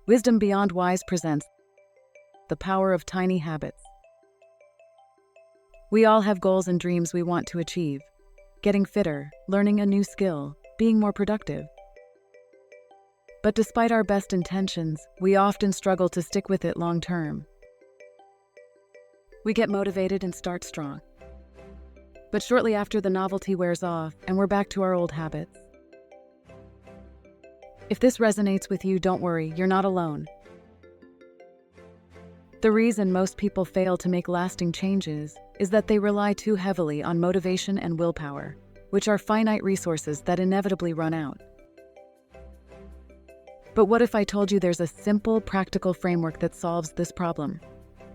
Wisdom Beyond Wise presents the power of tiny habits. We all have goals and dreams we want to achieve. Getting fitter, learning a new skill, being more productive. But despite our best intentions, we often struggle to stick with it long term. We get motivated and start strong. But shortly after, the novelty wears off and we're back to our old habits. If this resonates with you, don't worry, you're not alone. The reason most people fail to make lasting changes is that they rely too heavily on motivation and willpower, which are finite resources that inevitably run out. But what if I told you there's a simple, practical framework that solves this problem?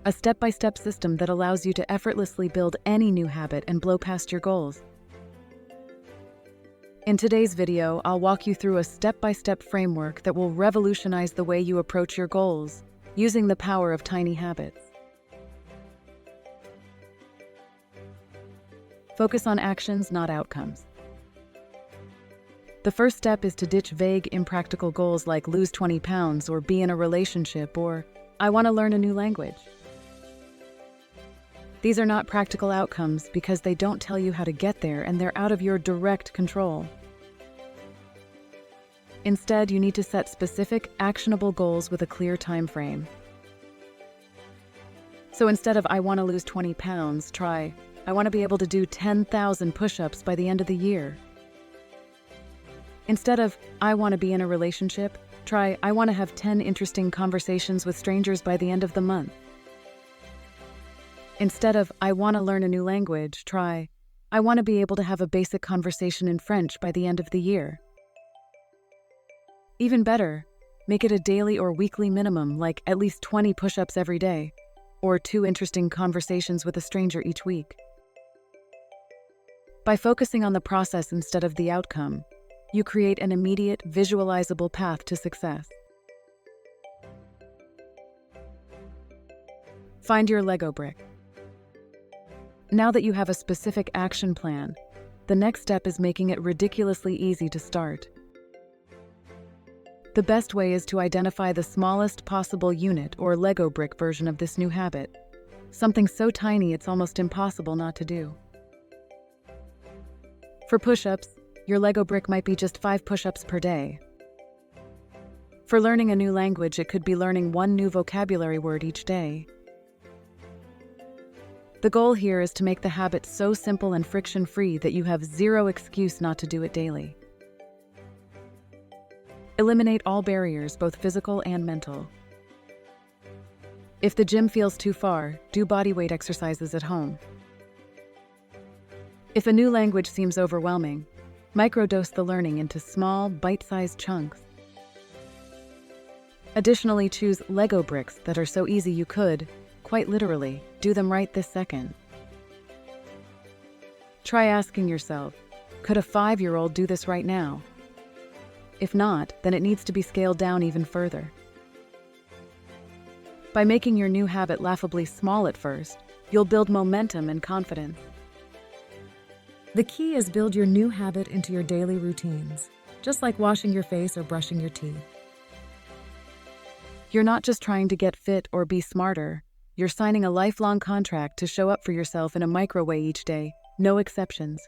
A step-by-step system that allows you to effortlessly build any new habit and blow past your goals. In today's video, I'll walk you through a step-by-step framework that will revolutionize the way you approach your goals, using the power of tiny habits. Focus on actions, not outcomes. The first step is to ditch vague, impractical goals like lose 20 pounds or be in a relationship or I want to learn a new language. These are not practical outcomes because they don't tell you how to get there and they're out of your direct control. Instead, you need to set specific, actionable goals with a clear time frame. So instead of I want to lose 20 pounds, try I want to be able to do 10,000 push-ups by the end of the year. Instead of I want to be in a relationship, try I want to have 10 interesting conversations with strangers by the end of the month. Instead of I want to learn a new language, try I want to be able to have a basic conversation in French by the end of the year. Even better, make it a daily or weekly minimum, like at least 20 push-ups every day, or 2 interesting conversations with a stranger each week. By focusing on the process instead of the outcome, you create an immediate, visualizable path to success. Find your Lego brick. Now that you have a specific action plan, the next step is making it ridiculously easy to start. The best way is to identify the smallest possible unit or Lego brick version of this new habit, something so tiny it's almost impossible not to do. For push-ups, your Lego brick might be just 5 push-ups per day. For learning a new language, it could be learning 1 new vocabulary word each day. The goal here is to make the habit so simple and friction-free that you have zero excuse not to do it daily. Eliminate all barriers, both physical and mental. If the gym feels too far, do bodyweight exercises at home. If a new language seems overwhelming, microdose the learning into small, bite-sized chunks. Additionally, choose Lego bricks that are so easy you could, quite literally, do them right this second. Try asking yourself, could a 5-year-old do this right now? If not, then it needs to be scaled down even further. By making your new habit laughably small at first, you'll build momentum and confidence. The key is build your new habit into your daily routines, just like washing your face or brushing your teeth. You're not just trying to get fit or be smarter, you're signing a lifelong contract to show up for yourself in a micro way each day, no exceptions.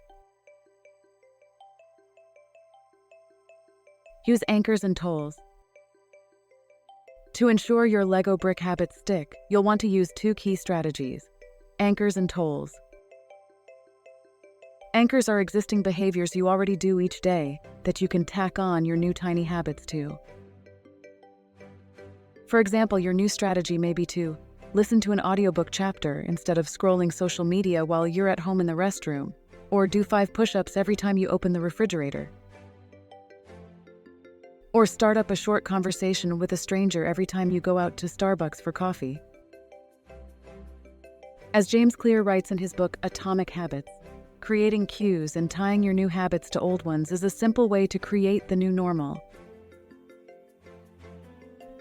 Use anchors and tolls. To ensure your Lego brick habits stick, you'll want to use 2 key strategies: anchors and tolls. Anchors are existing behaviors you already do each day that you can tack on your new tiny habits to. For example, your new strategy may be to listen to an audiobook chapter instead of scrolling social media while you're at home in the restroom, or do 5 push-ups every time you open the refrigerator. Or start up a short conversation with a stranger every time you go out to Starbucks for coffee. As James Clear writes in his book Atomic Habits, creating cues and tying your new habits to old ones is a simple way to create the new normal.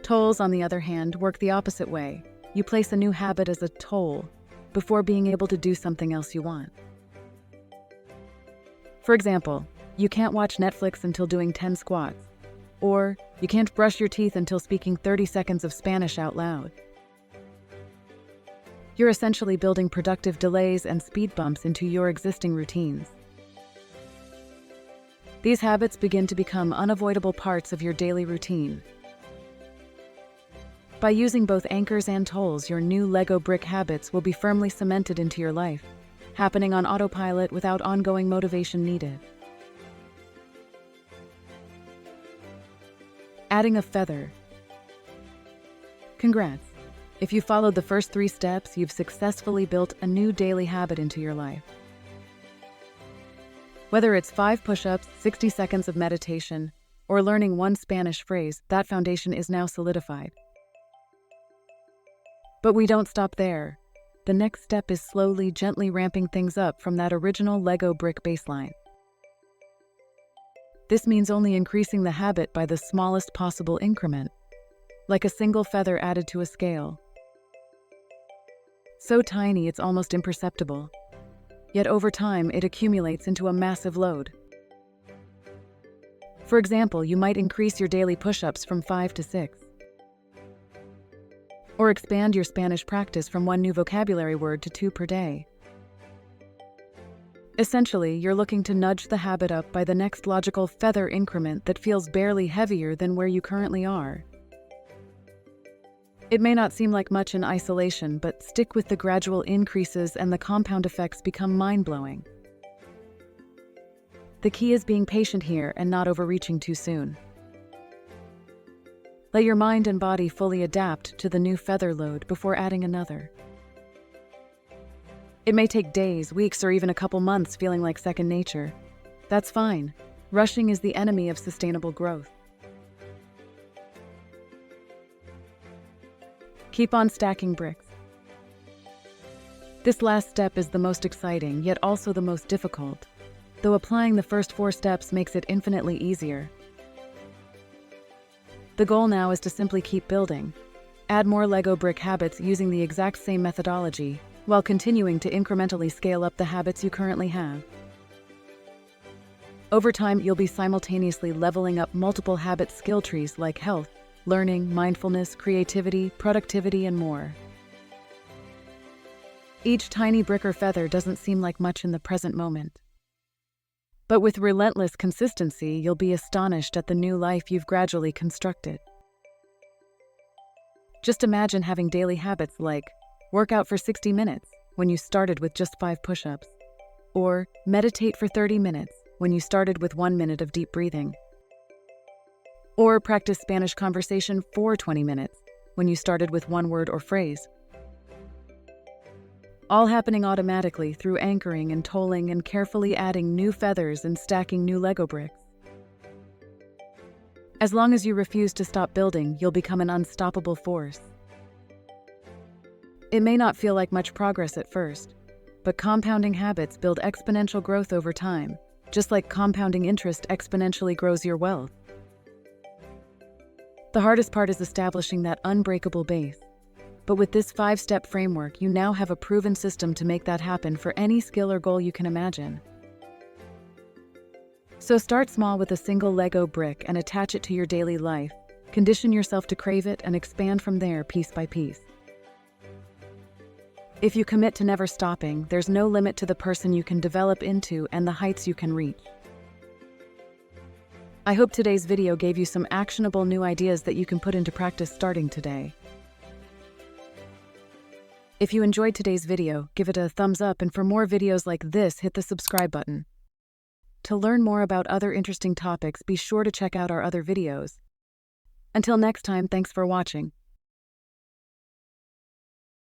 Tolls, on the other hand, work the opposite way. You place a new habit as a toll before being able to do something else you want. For example, you can't watch Netflix until doing 10 squats, Or you can't brush your teeth until speaking 30 seconds of Spanish out loud. You're essentially building productive delays and speed bumps into your existing routines. These habits begin to become unavoidable parts of your daily routine. By using both anchors and tolls, your new Lego brick habits will be firmly cemented into your life, happening on autopilot without ongoing motivation needed. Adding a feather. Congrats! If you followed the first 3 steps, you've successfully built a new daily habit into your life. Whether it's 5 push-ups, 60 seconds of meditation, or learning 1 Spanish phrase, that foundation is now solidified. But we don't stop there. The next step is slowly, gently ramping things up from that original Lego brick baseline. This means only increasing the habit by the smallest possible increment, like a single feather added to a scale. So tiny it's almost imperceptible. Yet over time, it accumulates into a massive load. For example, you might increase your daily push-ups from 5 to 6. Or expand your Spanish practice from 1 new vocabulary word to 2 per day. Essentially, you're looking to nudge the habit up by the next logical feather increment that feels barely heavier than where you currently are. It may not seem like much in isolation, but stick with the gradual increases and the compound effects become mind-blowing. The key is being patient here and not overreaching too soon. Let your mind and body fully adapt to the new feather load before adding another. It may take days, weeks, or even a couple months feeling like second nature. That's fine. Rushing is the enemy of sustainable growth. Keep on stacking bricks. This last step is the most exciting, yet also the most difficult, though applying the first 4 steps makes it infinitely easier. The goal now is to simply keep building. Add more Lego brick habits using the exact same methodology, while continuing to incrementally scale up the habits you currently have. Over time, you'll be simultaneously leveling up multiple habit skill trees like health, learning, mindfulness, creativity, productivity, and more. Each tiny brick or feather doesn't seem like much in the present moment. But with relentless consistency, you'll be astonished at the new life you've gradually constructed. Just imagine having daily habits like work out for 60 minutes when you started with just 5 push-ups, or meditate for 30 minutes when you started with 1 minute of deep breathing, or practice Spanish conversation for 20 minutes when you started with 1 word or phrase. All happening automatically through anchoring and tolling and carefully adding new feathers and stacking new Lego bricks. As long as you refuse to stop building, you'll become an unstoppable force. It may not feel like much progress at first, but compounding habits build exponential growth over time, just like compounding interest exponentially grows your wealth. The hardest part is establishing that unbreakable base. But with this 5-step framework, you now have a proven system to make that happen for any skill or goal you can imagine. So start small with a single Lego brick and attach it to your daily life. Condition yourself to crave it and expand from there piece by piece. If you commit to never stopping, there's no limit to the person you can develop into and the heights you can reach. I hope today's video gave you some actionable new ideas that you can put into practice starting today. If you enjoyed today's video, give it a thumbs up, and for more videos like this, hit the subscribe button. To learn more about other interesting topics, be sure to check out our other videos. Until next time, thanks for watching.